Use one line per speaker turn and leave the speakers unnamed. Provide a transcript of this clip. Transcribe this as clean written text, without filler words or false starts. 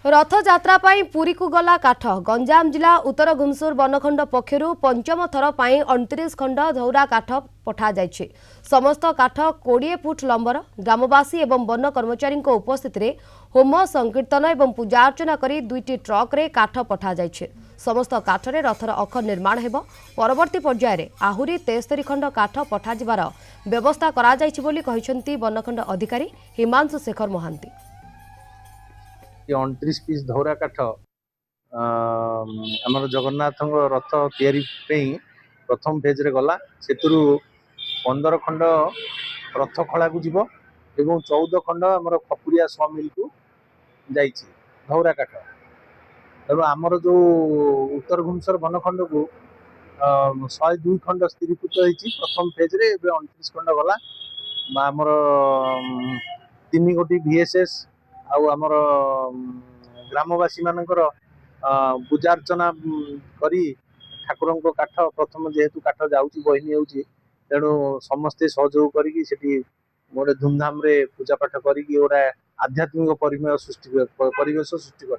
रथयात्रा पुरी को गला काठ गंजाम जिला उत्तर गुमसूर बनखंड पक्षर पंचम थर 29 खंड धौरा काठ पठा जायछि। समस्त काठ 20 फुट लंबर ग्रामवासी एवं वन कर्मचारी उपस्थित रे होम संकीर्तन एवं पूजार्चना करी दुईटी ट्रक रे काठ पठा जायछि। समस्त काठरे रथर अख निर्माण हेब। परवर्ती पर्याय रे आहुरी 73 खंड काठ पठा जिबार व्यवस्था करा जायछि बोली कहिसंती बनखंड अधिकारी हिमांशु शेखर महांती।
29 पीस धौरा काठ आमर जगन्नाथ रथ तैयारी प्रथम फेज रे गला से 15 खंड रथ खला को जीव एवं 14 खंड आमर खपुरिया सौ मिल को जाइछि धौरा काठ। तेणु आमर जो उत्तर भुवनेश्वर बनखंड को 102 खंड स्थिरीकृत होती प्रथम फेज रे 29 खंड गला आमर 3 गोटी VSS आमर ग्रामवासी मानकर पूजार्चना करी ठाकुर काठ प्रथम जेहेतु काठ जाऊँगी बहिनी होती तेणु समस्ते सहयोग करी गोटे धूमधाम रे पूजा पाठ करी गोटे आध्यात्मिक परिवेश सृष्टि कर।